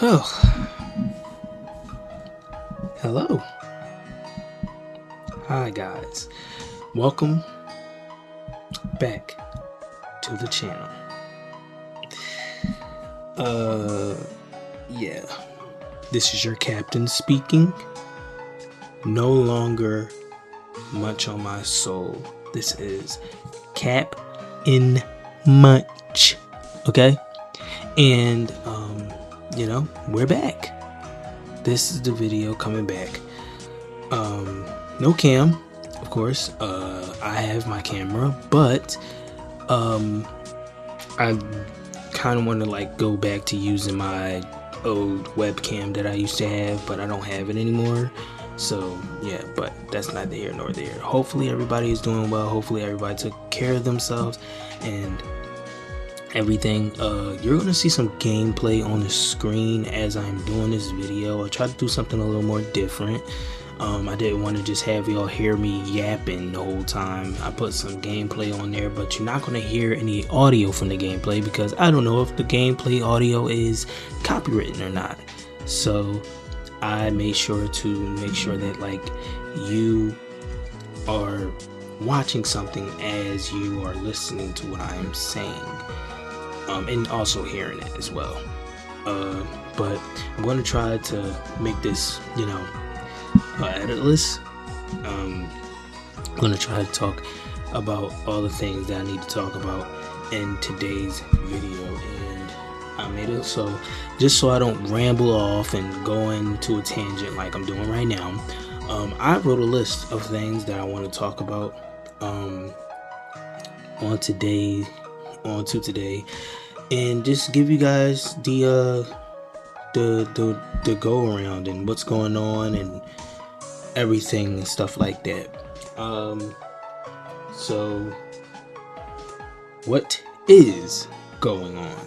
Oh, hello. Hi, guys. Welcome back to the channel. Yeah. This is your captain speaking. No longer much on my soul. This is Cap in Much. Okay? And, we're back. This is the video coming back. No cam, of course. I have my camera, but I kind of want to go back to using my old webcam that I used to have, but I don't have it anymore. So yeah, but that's neither here nor there. Hopefully everybody is doing well. Hopefully everybody took care of themselves and everything. You're gonna see some gameplay on the screen as I'm doing this video. I tried to do something a little more different. I didn't want to just have y'all hear me yapping the whole time. I put some gameplay on there, but you're not going to hear any audio from the gameplay because I don't know if the gameplay audio is copywritten or not. So I made sure that you are watching something as you are listening to what I am saying, and also hearing it as well. But I'm going to try to make this, editless. I'm gonna try to talk about all the things that I need to talk about in today's video, and I made it so just so I don't ramble off and go into a tangent like I'm doing right now. I wrote a list of things that I want to talk about on today, and just give you guys the go around and what's going on and everything and stuff like that. So what is going on?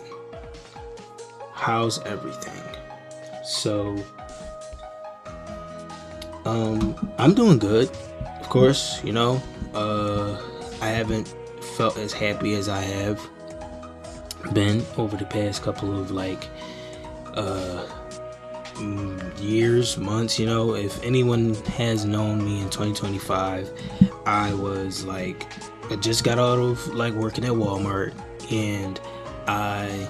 How's everything? So I'm doing good, of course. I haven't felt as happy as I have been over the past couple of years, months. If anyone has known me in 2025, I was I just got out of working at Walmart, and I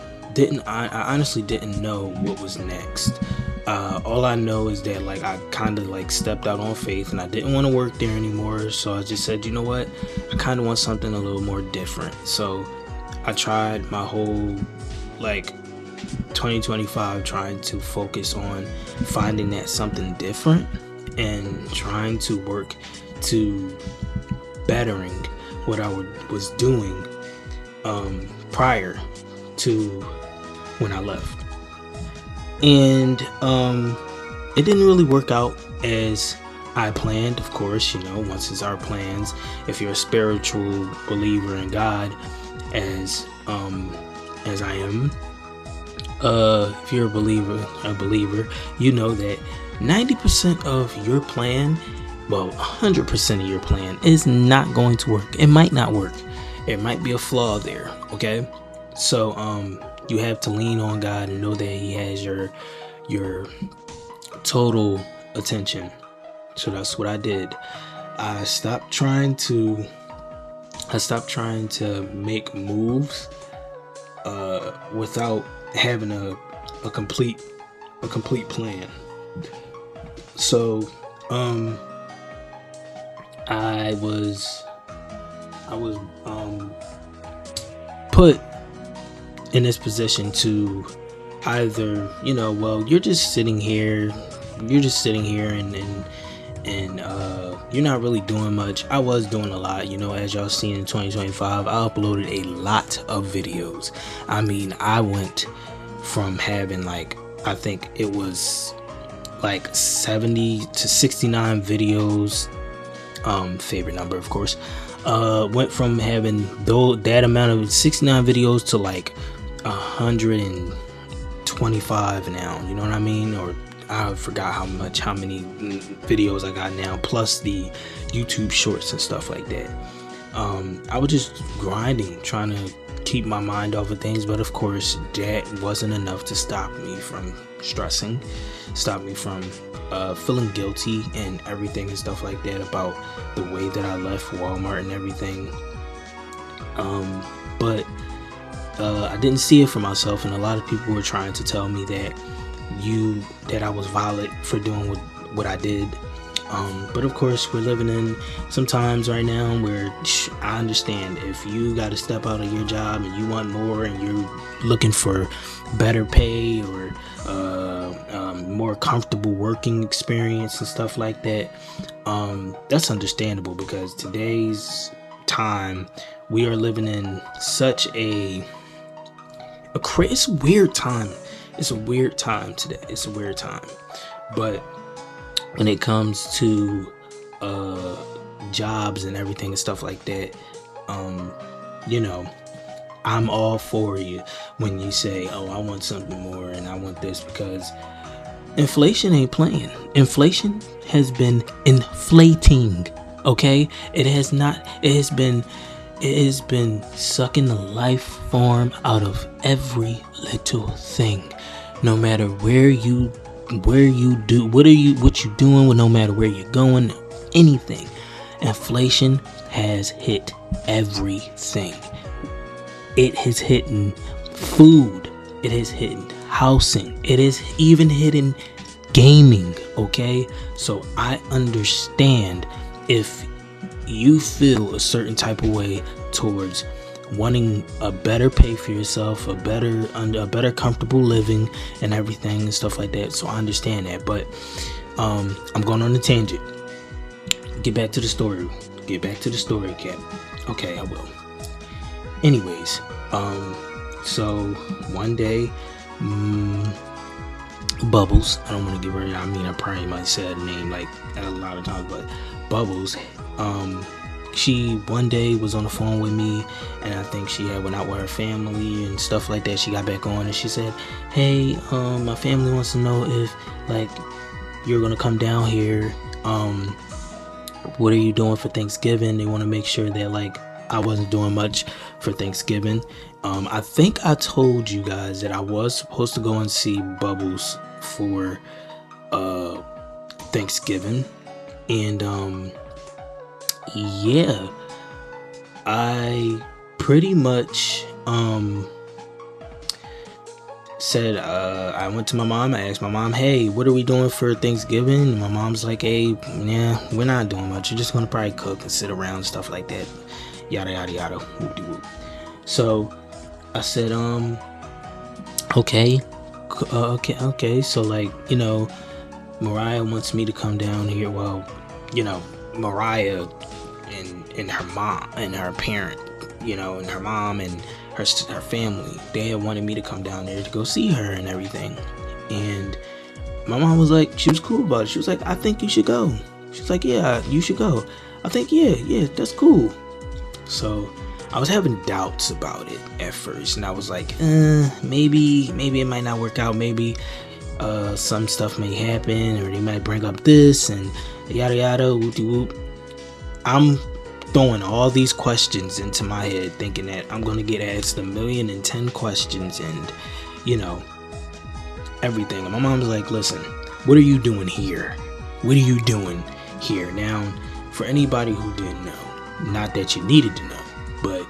honestly didn't know what was next. All I know is that I kind of stepped out on faith, and I didn't want to work there anymore. So I just said, you know what, I kind of want something a little more different. So I tried my whole 2025 trying to focus on finding that something different and trying to work to bettering what I was doing prior to when I left. And it didn't really work out as I planned. Of course, once it's our plans, if you're a spiritual believer in God, as I am, if you're a believer, you know that 90% of your plan, 100% of your plan is not going to work. It might not work. It might be a flaw there. Okay. So, you have to lean on God and know that He has your total attention. So that's what I did. I stopped trying to make moves, without having a complete plan. So I was put in this position to either you're just sitting here and you're not really doing much. I was doing a lot, as y'all seen in 2025. I uploaded a lot of videos. I mean, I went from having I think it was 70 to 69 videos, favorite number, of course. Went from having that amount of 69 videos to 125 now, you know what I mean? Or I forgot how many videos I got now, plus the YouTube shorts and stuff like that. I was just grinding, trying to keep my mind off of things. But of course, that wasn't enough to stop me from stressing, stop me from feeling guilty and everything and stuff like that about the way that I left Walmart and everything. But I didn't see it for myself, and a lot of people were trying to tell me that I was valid for doing what I did. But of course, we're living in some times right now where I understand if you got to step out of your job and you want more and you're looking for better pay or more comfortable working experience and stuff like that, that's understandable, because today's time we are living in such it's a weird time. It's a weird time today. It's a weird time. But when it comes to jobs and everything and stuff like that, I'm all for you when you say, oh, I want something more and I want this, because inflation ain't playing. Inflation has been inflating. Okay? It has been sucking the life form out of every little thing. No matter what you doing, no matter where you're going, anything. Inflation has hit everything. It has hit food. It has hit housing. It is even hitting gaming. Okay? So I understand if you feel a certain type of way towards wanting a better pay for yourself, a better comfortable living and everything and stuff like that. So I understand that, but I'm going on a tangent. Get back to the story, Cap. Okay, I will. Anyways, so one day, Bubbles, I don't want to give her, I probably might say her name like a lot of times, but Bubbles, she one day was on the phone with me, and I think she had went out with her family and stuff like that. She got back on and she said, hey, my family wants to know if like you're gonna come down here. What are you doing for Thanksgiving? They want to make sure that like I wasn't doing much for Thanksgiving. I think I told you guys that I was supposed to go and see Bubbles for Thanksgiving, and yeah, I pretty much said I went to my mom. I asked my mom, hey, what are we doing for Thanksgiving? And my mom's like, hey, yeah, we're not doing much. You're just gonna probably cook and sit around and stuff like that, yada yada yada, whoop-de-whoop. So I said, okay, so like, Mariah wants me to come down here. Well, Mariah and her mom and her parent, and her mom and her family, they had wanted me to come down there to go see her and everything. And my mom was like, she was cool about it. She was like, I think you should go. She was like, yeah, you should go. I think, yeah, that's cool. So I was having doubts about it at first, and I was like, maybe it might not work out. Maybe some stuff may happen, or they might bring up this and yada yada, whoopty whoop. I'm throwing all these questions into my head, thinking that I'm gonna get asked 1,010 questions and everything. And my mom's like, listen, what are you doing here? What are you doing here? Now, for anybody who didn't know, not that you needed to know, but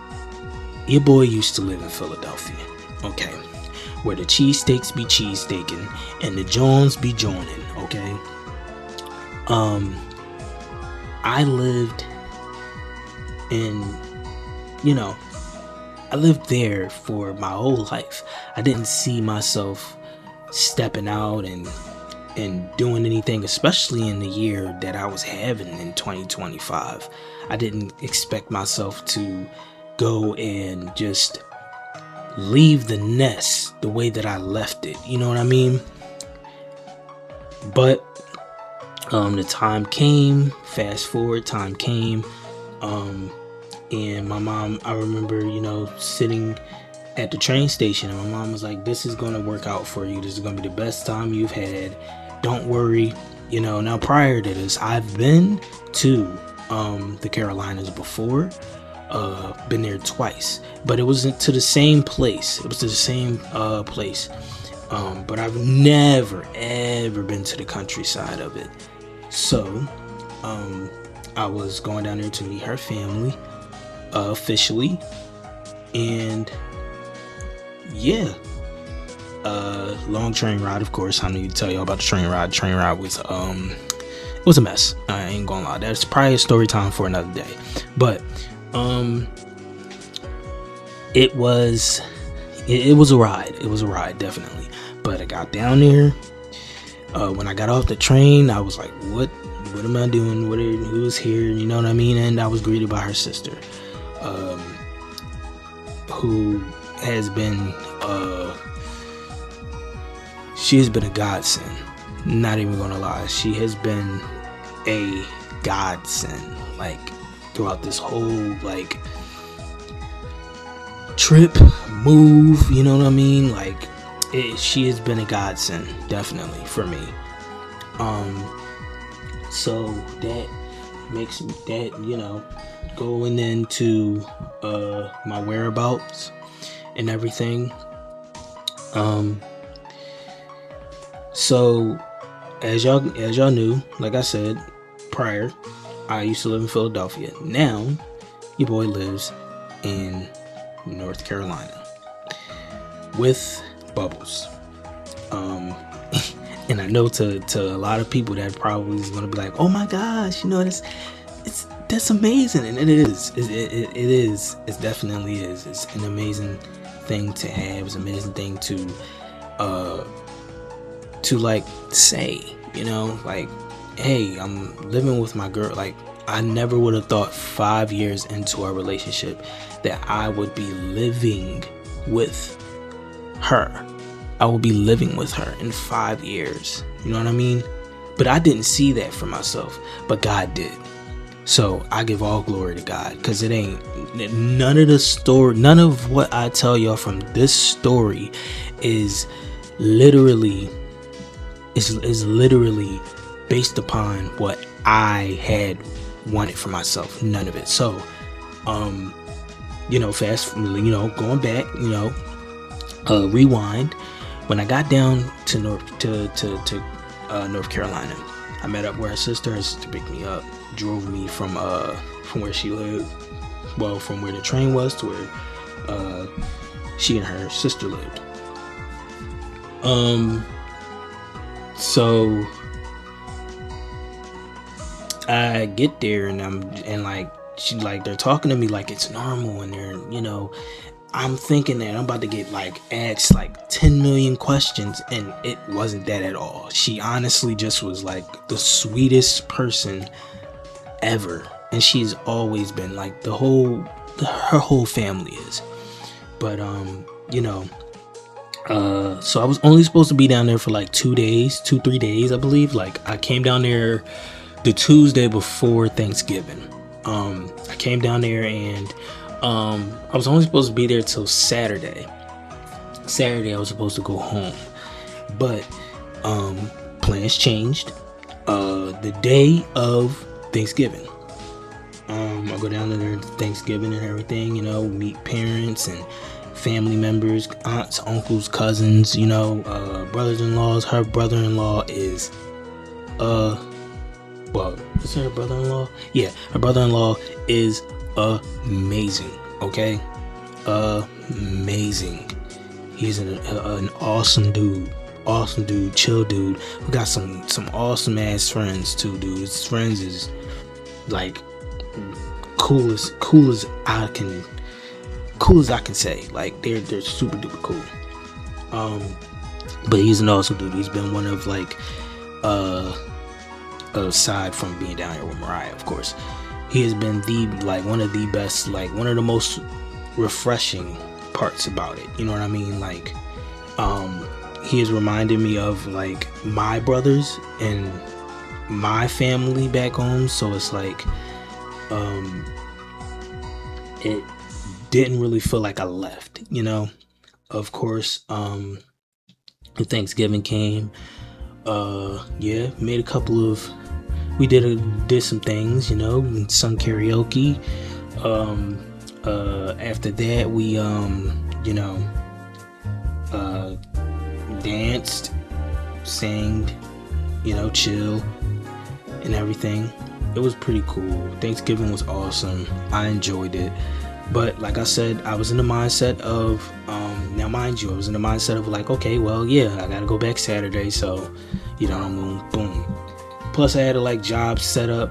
your boy used to live in Philadelphia, okay, where the cheesesteaks be cheesesteaking and the Jones be joining, okay. I lived I lived there for my whole life. I didn't see myself stepping out and doing anything, especially in the year that I was having in 2025. I didn't expect myself to go and just leave the nest the way that I left it. You know what I mean? But the time came, fast forward, time came, and my mom, I remember, sitting at the train station, and my mom was like, this is going to work out for you. This is going to be the best time you've had. Don't worry. Now prior to this, I've been to the Carolinas before. been there twice, but it wasn't to the same place. It was to the same place. But I've never ever been to the countryside of it. So I was going down there to meet her family officially, and yeah, long train ride. Of course, I need to tell y'all about the train ride. The train ride was it was a mess. I ain't gonna lie. That's probably a story time for another day. But it was a ride. It was a ride, definitely. But I got down there. When I got off the train, I was like, "What am I doing? Who's here?" You know what I mean? And I was greeted by her sister, who has been she has been a godsend. Not even gonna lie, she has been a godsend. Like throughout this whole like trip, move. You know what I mean? Like she has been a godsend, definitely for me. So that makes that, you know, going into my whereabouts and everything. So as y'all knew, like I said prior, I used to live in Philadelphia. Now your boy lives in North Carolina with Bubbles. And I know to a lot of people that probably is going to be like, oh my gosh, you know, that's amazing. And it is. It is. It definitely is. It's an amazing thing to have. It's an amazing thing to like say, you know, like, hey, I'm living with my girl. Like, I never would have thought 5 years into our relationship that I would be living with her. I will be living with her in 5 years. You know what I mean? But I didn't see that for myself, but God did. So I give all glory to God, because it ain't none of what I tell y'all from this story is literally based upon what I had wanted for myself. None of it. So you know, going back, you know, rewind. When I got down to North Carolina, I met up with her sister. Her sister picked me up, drove me from where she lived, well, from where the train was to where she and her sister lived. So I get there and like they're talking to me like it's normal, and they're, you know, I'm thinking that I'm about to get like asked like 10 million questions, and it wasn't that at all. She honestly just was like the sweetest person ever, and she's always been like her whole family is. But you know, so I was only supposed to be down there for like 3 days, I believe. Like I came down there the Tuesday before Thanksgiving. I came down there and I was only supposed to be there till Saturday. I was supposed to go home, but plans changed. The day of Thanksgiving, I'll go down there to Thanksgiving and everything. You know, meet parents and family members, aunts, uncles, cousins. You know, brothers-in-laws. Her brother-in-law is well, is her brother-in-law? Yeah, her brother-in-law is amazing. Okay, amazing. He's an awesome dude, chill dude. We got some awesome ass friends too, dude. His friends is like cool as I can say. Like they're super duper cool. But he's an awesome dude. He's been one of like aside from being down here with Mariah, of course, he has been one of the best, like one of the most refreshing parts about it. You know what I mean? Like, he has reminded me of like my brothers and my family back home. So it's like, it didn't really feel like I left, you know? Of course, Thanksgiving came, we did some things, you know, sung karaoke, After that, we you know, danced, sang, you know, chill and everything. It was pretty cool. Thanksgiving was awesome. I enjoyed it. But like I said, I was in the mindset of now mind you, I was in the mindset of like, okay, well, yeah, I gotta go back Saturday, so you know, boom. Plus I had a like job set up.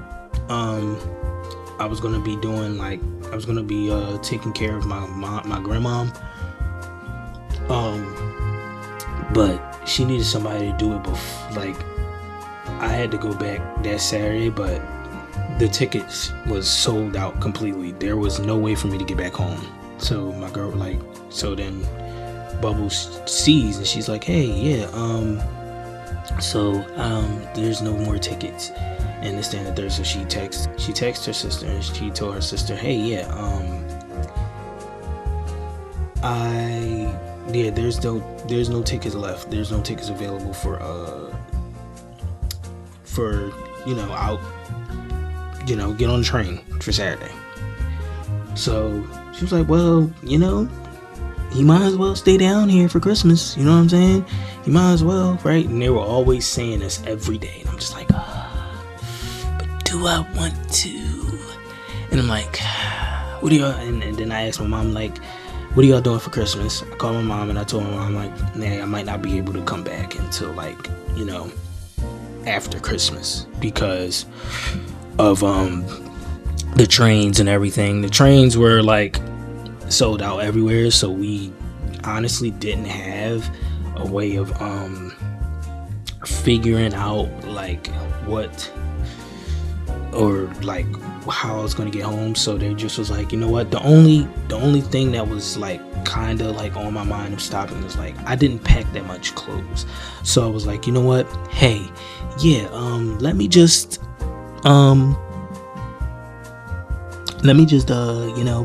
I was gonna be taking care of my grandma. But she needed somebody to do it like I had to go back that Saturday, but the tickets was sold out completely. There was no way for me to get back home. So my girl then Bubbles sees and she's like, hey, yeah, there's no more tickets and this, that, and the third. So she texts her sister and she told her sister, hey, yeah, there's no tickets left. There's no tickets available for you know, out, you know, get on the train for Saturday. So she was like, well, you know, you might as well stay down here for Christmas. You know what I'm saying? You might as well, right? And they were always saying this every day. And I'm just like, but do I want to? And I'm like, what do y'all, and then I asked my mom, like, what are y'all doing for Christmas? I called my mom and I told my mom, like, nah, I might not be able to come back until, like, you know, after Christmas because of the trains and everything. The trains were like sold out everywhere, so we honestly didn't have a way of figuring out like what or like how I was gonna get home. So they just was like, you know what, the only thing that was like kind of like on my mind of stopping was like I didn't pack that much clothes. So I was like, you know what, hey, yeah, let me just you know,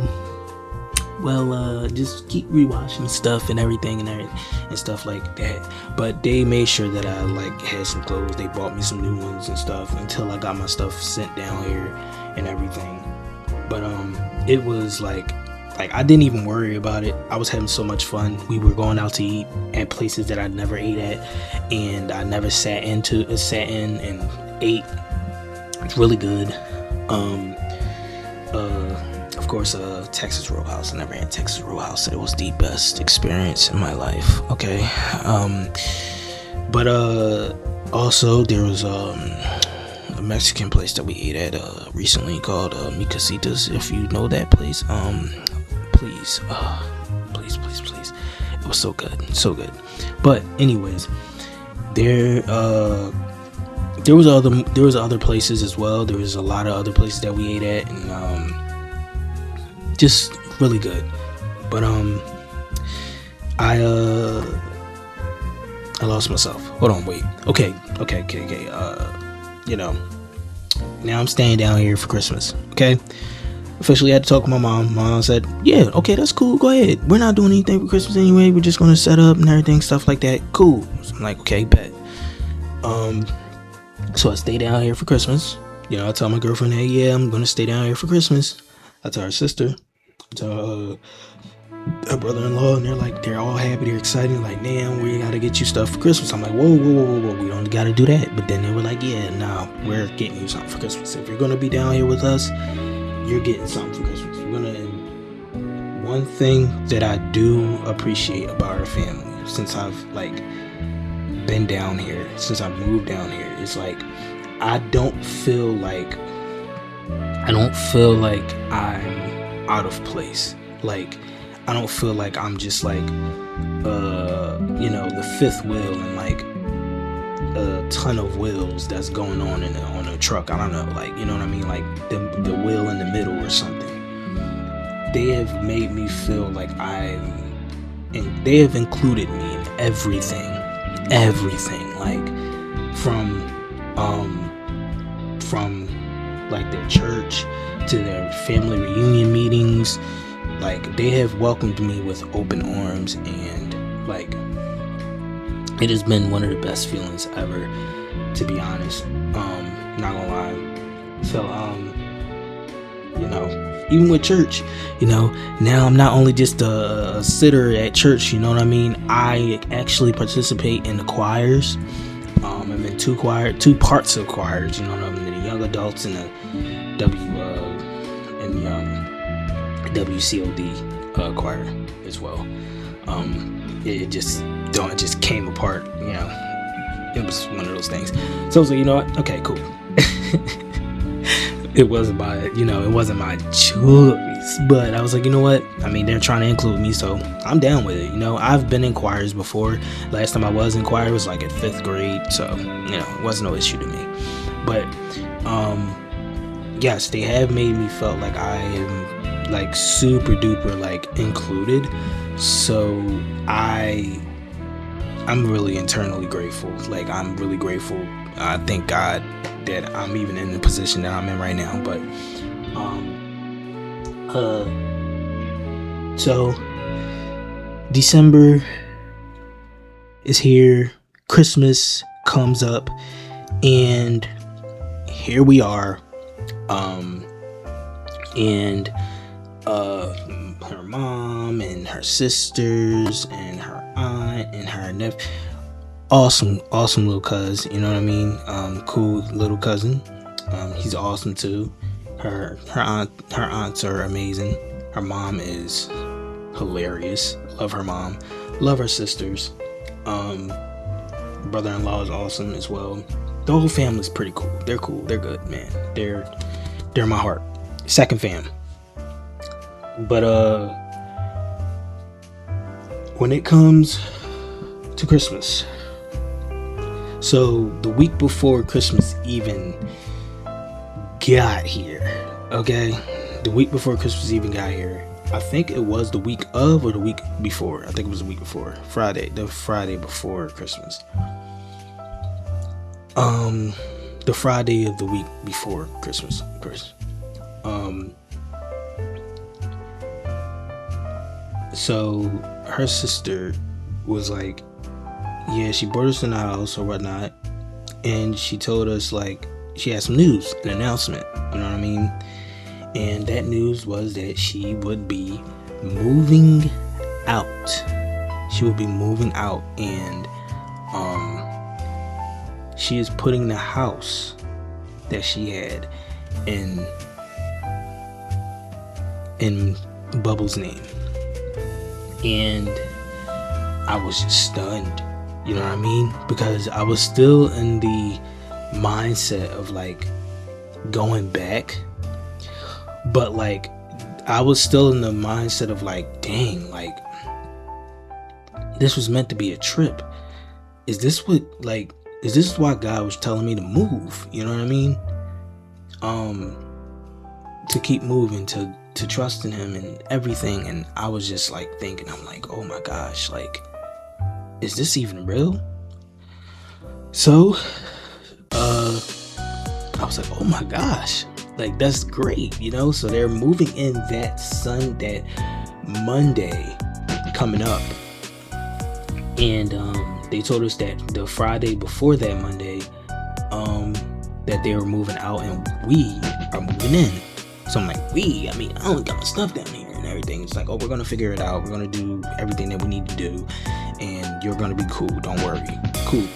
just keep rewashing stuff and everything and stuff like that. But they made sure that I like had some clothes. They bought me some new ones and stuff until I got my stuff sent down here and everything. But it was like I didn't even worry about it. I was having so much fun. We were going out to eat at places that I never ate at, and I never sat in and ate. It's really good. Of course, Texas Roadhouse. I never had Texas Roadhouse. It was the best experience in my life. Okay. But also there was a Mexican place that we ate at recently called Mi Casitas. If you know that place, please. It was so good. But anyways, there was other places as well. There was a lot of other places that we ate at, and just really good. But I lost myself. Hold on, wait. Okay. You know, now I'm staying down here for Christmas. Okay. Officially had to talk to my mom. My mom said, yeah, okay, that's cool, go ahead. We're not doing anything for Christmas anyway. We're just gonna set up and everything, stuff like that. Cool. So I'm like, okay, bet. So I stay down here for Christmas. You know, I tell my girlfriend, hey, yeah, I'm gonna stay down here for Christmas. I tell her sister, I tell her brother-in-law, and they're all happy, they're excited, like, damn, we gotta get you stuff for Christmas. I'm like, whoa, we don't gotta do that. But then they were like, yeah, no, we're getting you something for Christmas. If you're gonna be down here with us, you're getting something for Christmas. One thing that I do appreciate about our family since I've like been down here, since I moved down here, is like I don't feel like I'm out of place. Like I don't feel like I'm just like you know, the fifth wheel and like a ton of wheels that's going on on a truck. I don't know, like, you know what I mean, like the wheel in the middle or something. They have made me feel like and they have included me in everything, like from like their church to their family reunion meetings. Like they have welcomed me with open arms, and like it has been one of the best feelings ever, to be honest. Not gonna lie. So you know, even with church, now I'm not only just a sitter at church, you know what I mean? I actually participate in the choirs. I'm in two parts of choirs, you know what I mean? The young adults and the WCOD choir as well. It just came apart, It was one of those things. So I was like, you know what? Okay, cool. It wasn't my choice, but I was like, you know what? I mean, they're trying to include me, so I'm down with it. I've been in choirs before. Last time I was in choir was like at 5th grade, so it wasn't no issue to me. But yes, they have made me felt like I am like super duper like included. So I'm really internally grateful. Like, I'm really grateful. I thank God that I'm even in the position that I'm in right now. But so December is here, Christmas comes up, and here we are. And her mom and her sisters and her aunt and her nephew, awesome little cousin, you know what I mean? Cool little cousin. He's awesome too. Her aunts are amazing. Her mom is hilarious. Love her mom. Love her sisters. Brother-in-law is awesome as well. The whole family's pretty cool. They're cool. They're good, man. They're my heart. Second fam. But when it comes to Christmas, so the week before Christmas even got here, okay? The week before Christmas even got here, I think it was the week of or the week before. I think it was the week before. The Friday before Christmas. The Friday of the week before Christmas, of course. So her sister was like, yeah, she brought us in the house or whatnot, and she told us like she had some news, an announcement, you know what I mean? And that news was that she would be moving out. She would be moving out, and she is putting the house that she had in Bubbles' name. And I was just stunned, you know what I mean? Because I was still in the mindset of like going back, but like I was still in the mindset of like, dang, like this was meant to be a trip. Is this why God was telling me to move? You know what I mean? To keep moving, to trust in him and everything. And I was just like thinking, I'm like, oh my gosh, like, is this even real? So I was like, oh my gosh, like that's great, so they're moving in that Monday coming up. And they told us that the Friday before that Monday, that they were moving out and we are moving in. So I'm like, I only got my stuff down here and everything. It's like, oh, we're going to figure it out. We're going to do everything that we need to do. And you're going to be cool. Don't worry. Cool.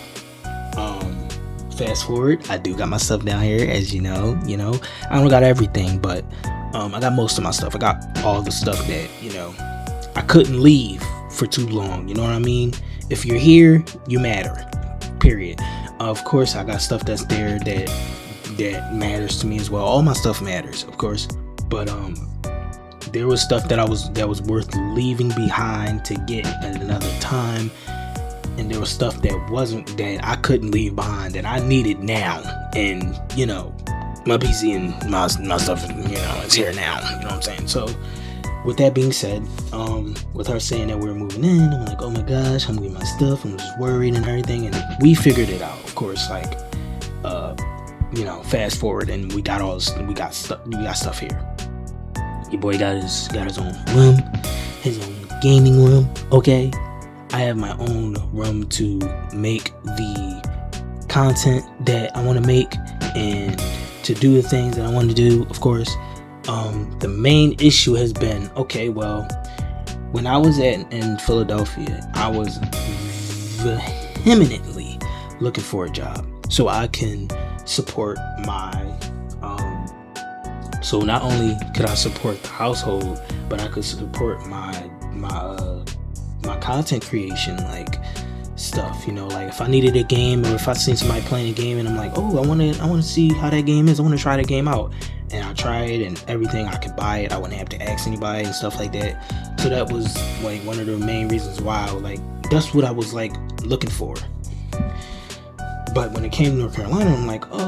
Fast forward, I do got my stuff down here, as you know. I don't got everything, but I got most of my stuff. I got all the stuff that, I couldn't leave for too long. You know what I mean? If you're here, you matter. Period. Of course, I got stuff that's there that matters to me as well. All my stuff matters, of course, but there was stuff that was worth leaving behind to get at another time, and there was stuff that I couldn't leave behind that I needed now. And my PC and my stuff, it's here now. You know what I'm saying? So with that being said, with her saying that we're moving in, I'm like, oh my gosh, I'm getting my stuff. I'm just worried and everything, and we figured it out, of course. Like, fast forward, and we got stuff here. Your boy got his own room, his own gaming room. Okay, I have my own room to make the content that I want to make and to do the things that I want to do, of course. The main issue has been, okay, well, when I was in Philadelphia, I was vehemently looking for a job so I can support my so not only could I support the household, but I could support my content creation, like stuff, like if I needed a game, or if I seen somebody playing a game and I'm like, oh, I want to see how that game is, I want to try the game out, and I try it and everything, I could buy it, I wouldn't have to ask anybody and stuff like that. So that was like one of the main reasons why that's what I was like looking for. But when it came to North Carolina, I'm like, I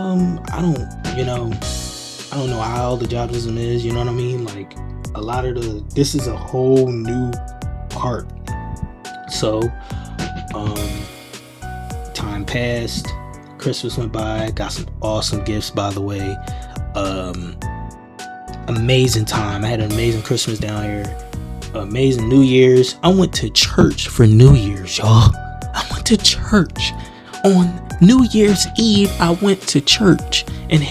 don't know how all the jobsism is, you know what I mean? Like a lot of this is a whole new part. So time passed, Christmas went by, got some awesome gifts, by the way. Amazing time. I had an amazing Christmas down here, amazing New Year's. I went to church for New Year's, y'all. I went to church on New Year's Eve. I went to church and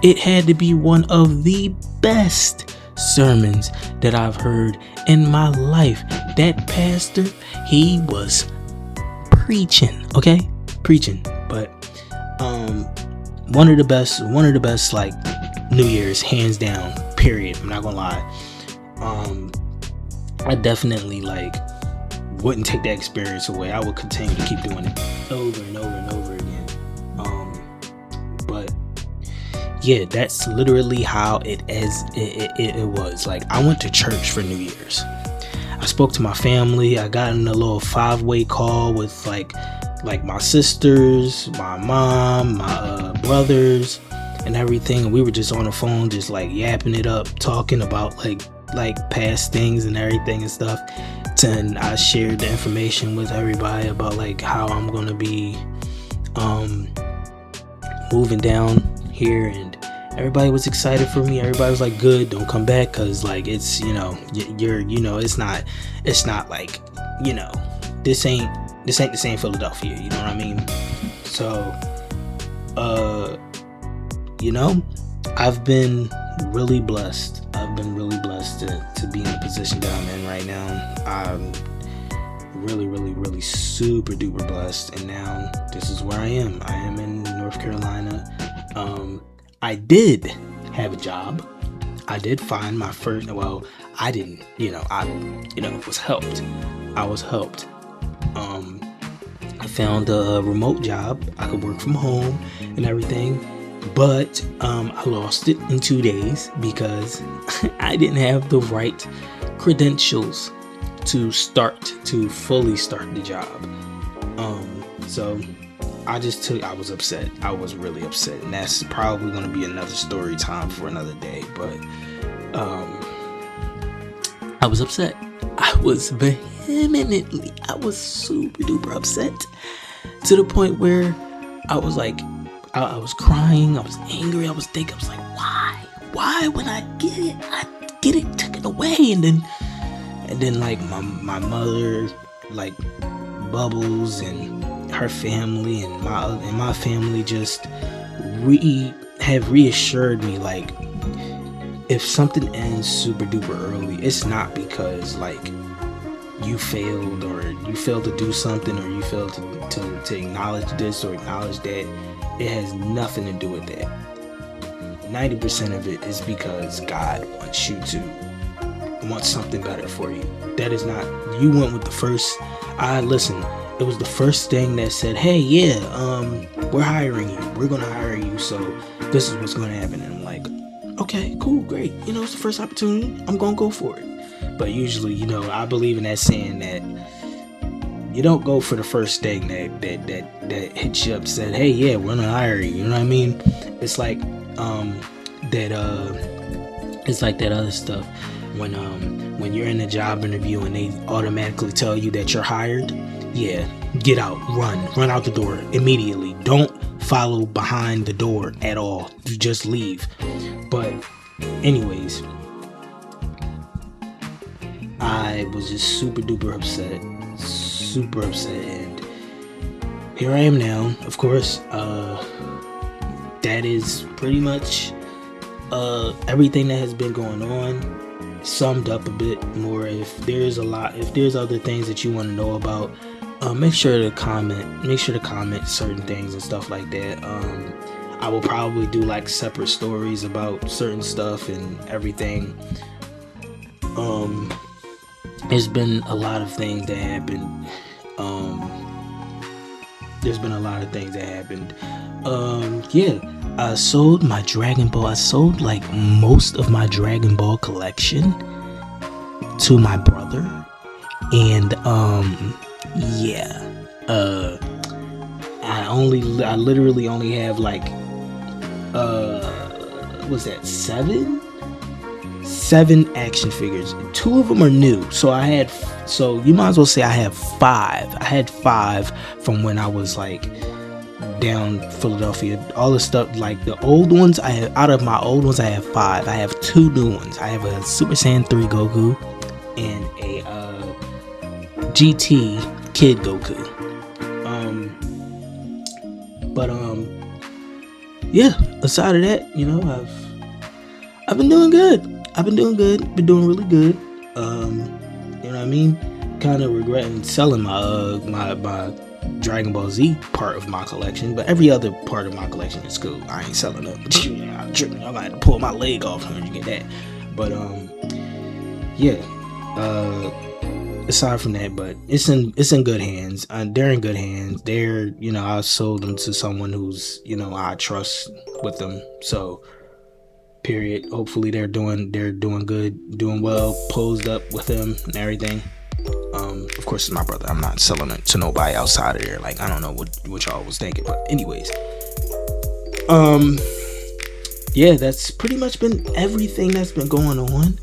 it had to be one of the best sermons that I've heard in my life. That pastor, he was preaching, but one of the best like New Year's, hands down, period. I'm not gonna lie. I definitely like wouldn't take that experience away. I would continue to keep doing it over and over and over again. But yeah, that's literally how it was. Like I went to church for New Year's. I spoke to my family. I got in a little 5-way call with like my sisters, my mom, my brothers, and everything. And we were just on the phone, just like yapping it up, talking about like past things and everything and stuff. And I shared the information with everybody about like how I'm gonna be moving down here, and everybody was excited for me. Everybody was like, good, don't come back, because like it's it's not like this ain't the same Philadelphia, you know what I mean? So I've been really blessed to be in the position that I'm in right now. I'm really super duper blessed, and now this is where I am in North Carolina. I did have a job. I did find my first, I didn't, I was helped. I found a remote job. I could work from home and everything, but I lost it in 2 days because I didn't have the right credentials to fully start the job. So I was upset. I was really upset, and that's probably going to be another story time for another day. But I was upset. I was super duper upset, to the point where I was like, I was crying, I was angry, I was like, why when I get it taken away? And then like my mother, like Bubbles and her family and my family just have reassured me, like, if something ends super duper early, it's not because like you failed, or you failed to do something, or you failed to acknowledge this or acknowledge that. It has nothing to do with that. 90% of it is because God wants something better for you. That is not, you went with the first, it was the first thing that said, hey, yeah, we're hiring you. We're going to hire you. So this is what's going to happen. And I'm like, okay, cool, great. it's the first opportunity. I'm going to go for it. But usually, I believe in that saying that you don't go for the first thing that hits you up, said, hey, yeah, we're gonna hire you. You know what I mean? It's like it's like that other stuff when you're in a job interview and they automatically tell you that you're hired. Yeah, get out, run out the door immediately. Don't follow behind the door at all. You just leave. But anyways, I was just super duper upset, and here I am now. Of course, that is pretty much everything that has been going on, summed up a bit more. If there's other things that you want to know about, make sure to comment certain things and stuff like that. I will probably do like separate stories about certain stuff and everything. There's been a lot of things that happened. Yeah, I sold my Dragon Ball. I sold like most of my Dragon Ball collection to my brother, and yeah, I literally only have like what's that, seven action figures. 2 of them are new, so you might as well say I have 5. I had 5 from when I was like down Philadelphia. All the stuff, like the old ones, out of my old ones I have 5. I have 2 new ones. I have a Super Saiyan 3 Goku and a GT Kid Goku. Yeah, aside of that, I've been doing good. Been doing really good. You know what I mean? Kind of regretting selling my Dragon Ball Z part of my collection, but every other part of my collection is cool. I ain't selling them. I'm tripping. I might have to pull my leg off when you get that. But yeah. Aside from that, but it's in good hands. They're in good hands. I sold them to someone who's I trust with them. So, period. Hopefully they're doing good, doing well, posed up with them and everything. Of course, it's my brother. I'm not selling it to nobody outside of there. Like, I don't know what y'all was thinking, but anyways, yeah, that's pretty much been everything that's been going on.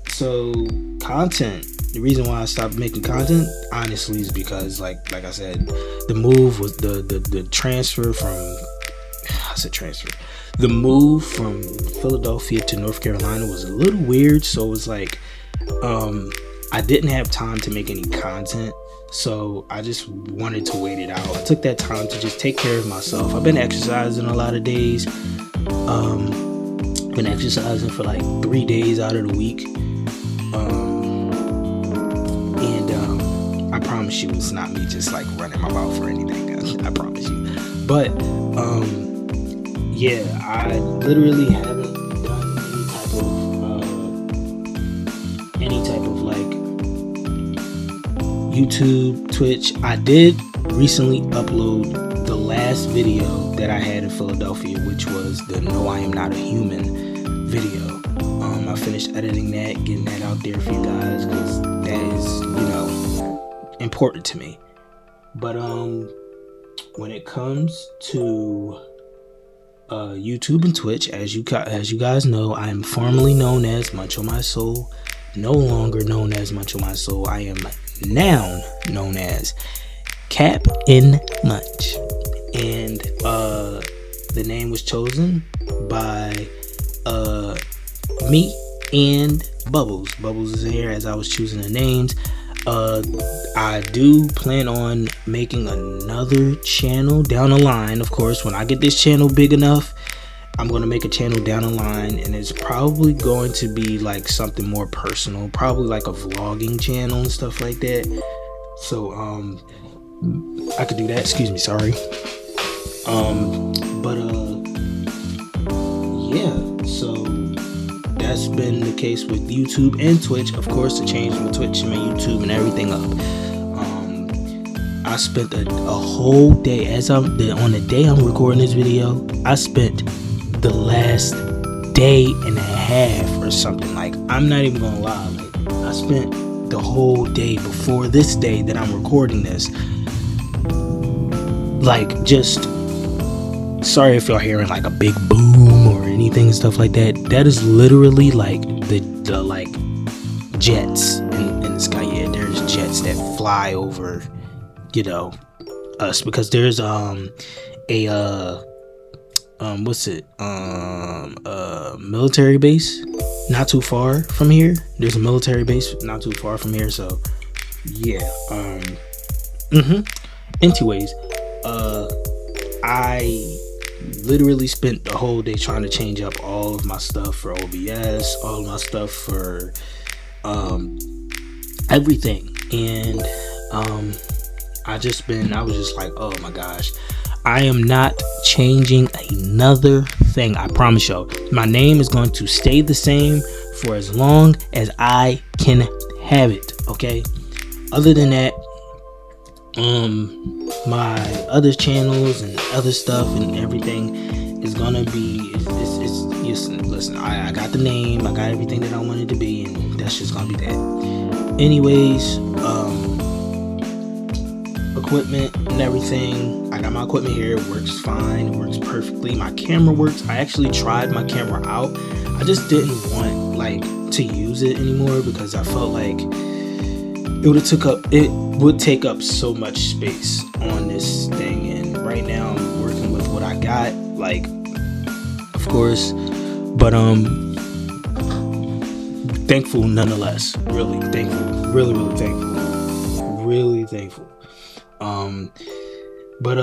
So content. The reason why I stopped making content, honestly, is because like I said, the move was the transfer from. The move from Philadelphia to North Carolina was a little weird, so it was like I didn't have time to make any content, so I just wanted to wait it out. I took that time to just take care of myself. I've been exercising a lot of days. Been exercising for like 3 days out of the week. And I promise you, it's not me just like running my mouth or anything. I promise you. But yeah, I literally haven't done any type of like YouTube, Twitch. I did recently upload the last video that I had in Philadelphia, which was the "No, I Am Not a Human" video. I finished editing that, getting that out there for you guys, because that is, important to me. But when it comes to YouTube and Twitch, as you guys know, I am formerly known as Munch on My Soul. No longer known as Munch on My Soul. I am now known as Cap in Munch, and the name was chosen by me and Bubbles. Bubbles is here as I was choosing the names. I do plan on making another channel down the line. Of course, when I get this channel big enough, I'm going to make a channel down the line, and it's probably going to be like something more personal, probably like a vlogging channel and stuff like that. So I could do that. Excuse me, sorry. Yeah, so that's been the case with YouTube and Twitch. Of course, to change my Twitch and my YouTube and everything up. I spent a whole day, on the day I'm recording this video, I spent the last day and a half or something. Like, I'm not even gonna lie, like, I spent the whole day before this day that I'm recording this, like, just, sorry if y'all hearing like a big boom or anything and stuff like that. That is literally like the like jets in the sky. Yeah, there's jets that fly over, us, because there's military base not too far from here. There's a military base not too far from here, so yeah. Anyways, I literally spent the whole day trying to change up all of my stuff for OBS, all of my stuff for everything. And I was just like, oh my gosh, I am not changing another thing. I promise y'all, my name is going to stay the same for as long as I can have it. Okay. Other than that, my other channels and other stuff and everything is gonna be, listen, I got the name, I got everything that I wanted to be, and that's just gonna be that. Anyways, equipment and everything, I got my equipment here. It works fine, it works perfectly. My camera works. I actually tried my camera out. I just didn't want to use it anymore because I felt like it would take up so much space on this thing, and right now I'm working with what I got, of course, but thankful nonetheless. Really thankful. Really thankful. Really thankful. But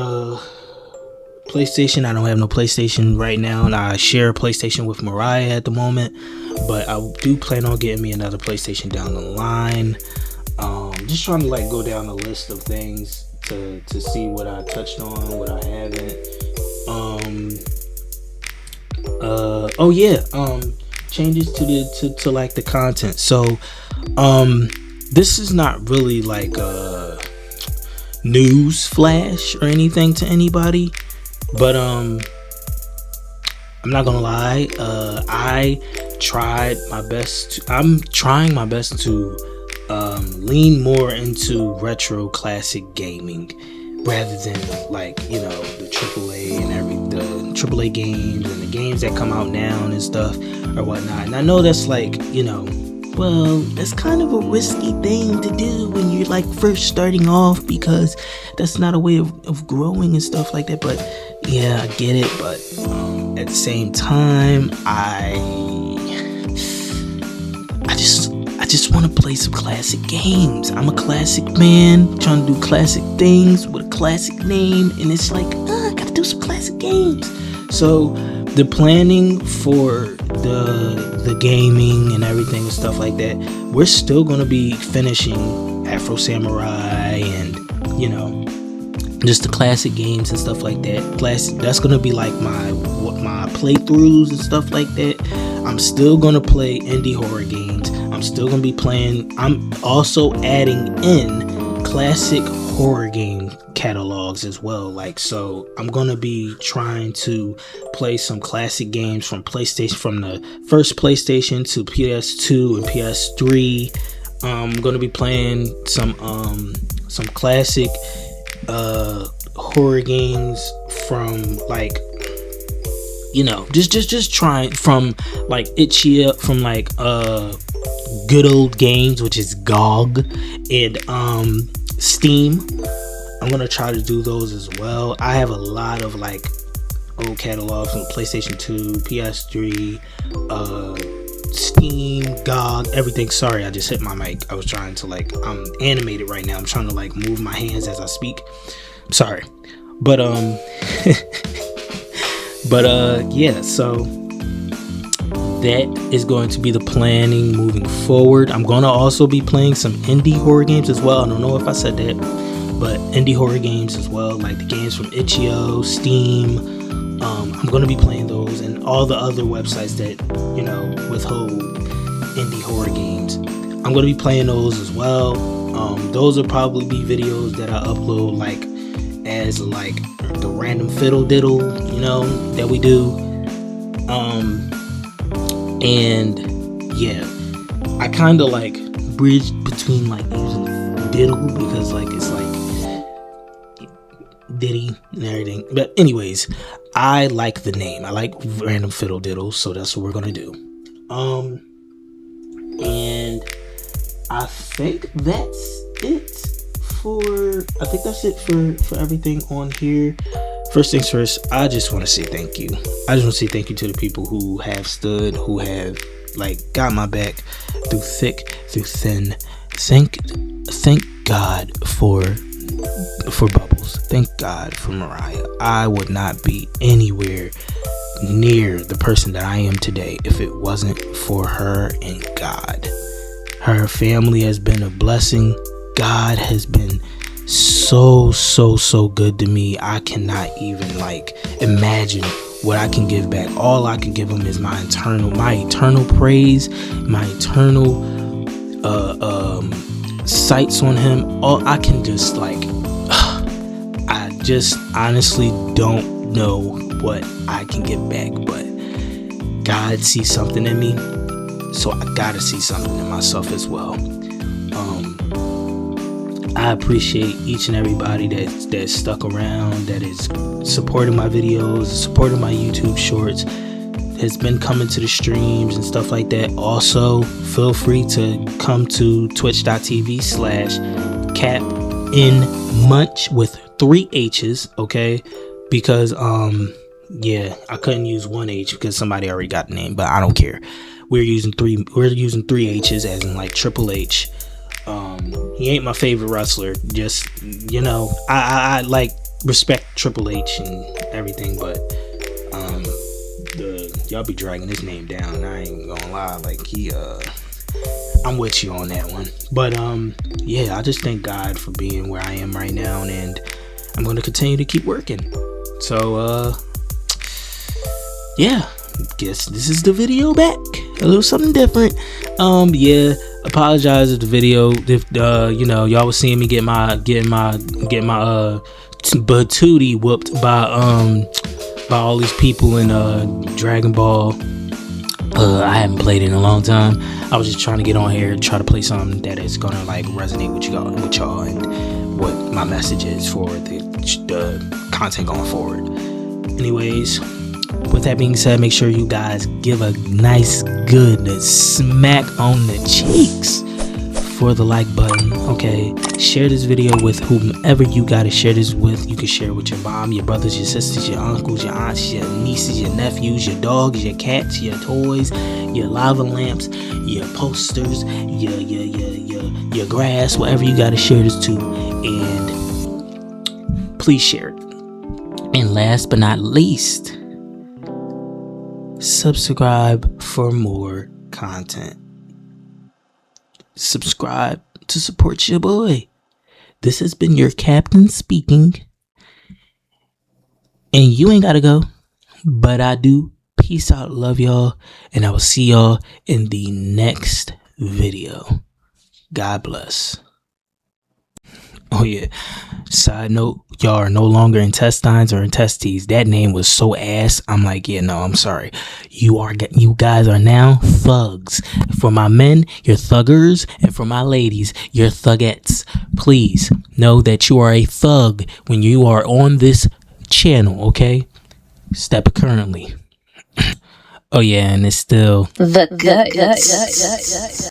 PlayStation, I don't have no PlayStation right now, and I share a PlayStation with Mariah at the moment, but I do plan on getting me another PlayStation down the line. Just trying to go down a list of things to see what I touched on, what I haven't. Changes to the content. So this is not really a news flash or anything to anybody, but I'm not gonna lie, I'm trying my best to lean more into retro classic gaming rather than the AAA and the AAA games and the games that come out now and stuff or whatnot. And I know that's that's kind of a risky thing to do when you're first starting off, because that's not a way of growing and stuff like that. But yeah, I get it. But at the same time, I just want to play some classic games. I'm a classic man trying to do classic things with a classic name, and it's I gotta do some classic games. So the planning for the gaming and everything and stuff like that, we're still gonna be finishing Afro Samurai and just the classic games and stuff like that. That's gonna be my playthroughs and stuff like that. I'm still gonna play indie horror games. I'm still gonna be playing. I'm also adding in classic horror game catalogs as well. So I'm gonna be trying to play some classic games from PlayStation, from the first PlayStation to PS2 and PS3. I'm gonna be playing some classic horror games from just trying from Itch.io, from Good Old Games, which is GOG, and Steam. I'm gonna try to do those as well. I have a lot of old catalogs from PlayStation 2, PS3, Steam, GOG, everything. Sorry, I just hit my mic. I was trying to I'm animated right now. I'm trying to move my hands as I speak. Sorry, but yeah. So that is going to be the planning moving forward. I'm gonna also be playing some indie horror games as well. I don't know if I said that, but indie horror games as well, the games from Itch.io, Steam. I'm gonna be playing those and all the other websites that withhold indie horror games. I'm gonna be playing those as well. Those will probably be videos that I upload as the random fiddle diddle, that we do. And yeah, I kind of bridge between using diddle because it's Diddy and everything. But anyways, I like the name. I like random fiddle diddle, so that's what we're gonna do. And I think that's it for everything on here. First things first, I just want to say thank you. I just want to say thank you to the people who have stood, who have got my back through thick, through thin. Thank God for for Bubbles. Thank God for Mariah. I would not be anywhere near the person that I am today if it wasn't for her and God. Her family has been a blessing. God has been so good to me. I cannot even imagine what I can give back. All I can give him is my eternal praise, my eternal sights on him. All I can just I just honestly don't know what I can give back, but God sees something in me, so I gotta see something in myself as well. I appreciate each and everybody that's stuck around, that is supporting my videos, supporting my YouTube shorts, has been coming to the streams and stuff like that. Also, feel free to come to twitch.tv/capinmunch with 3 H's, okay? Because yeah, I couldn't use 1 H because somebody already got the name, but I don't care. We're using 3 H's as in Triple H. He ain't my favorite wrestler. Just, I respect Triple H and everything, but y'all be dragging his name down. I ain't gonna lie, I'm with you on that one. But yeah, I just thank God for being where I am right now, and I'm gonna continue to keep working. So yeah, guess this is the video back. A little something different. Yeah, apologize if the video, if y'all was seeing me get my batootie whooped by all these people in Dragon Ball. I haven't played it in a long time. I was just trying to get on here, try to play something that is gonna resonate with y'all and what my message is for the content going forward. Anyways, with that being said, make sure you guys give a nice good smack on the cheeks for the like button, okay? Share this video with whomever you gotta share this with. You can share it with your mom, your brothers, your sisters, your uncles, your aunts, your nieces, your nephews, your dogs, your cats, your toys, your lava lamps, your posters, your grass, whatever you gotta share this to, and please share it. And last but not least, subscribe for more content. Subscribe to support your boy. This has been your captain speaking, and you ain't gotta go, but I do. Peace out, love y'all, and I will see y'all in the next video. God bless. Oh yeah, side note, y'all are no longer intestines or intestes. That name was so ass. I'm yeah, no, I'm sorry. You guys are now thugs. For my men, you're thuggers, and for my ladies, you're thuggettes. Please know that you are a thug when you are on this channel, okay? Step currently. Oh yeah, and it's still the guts.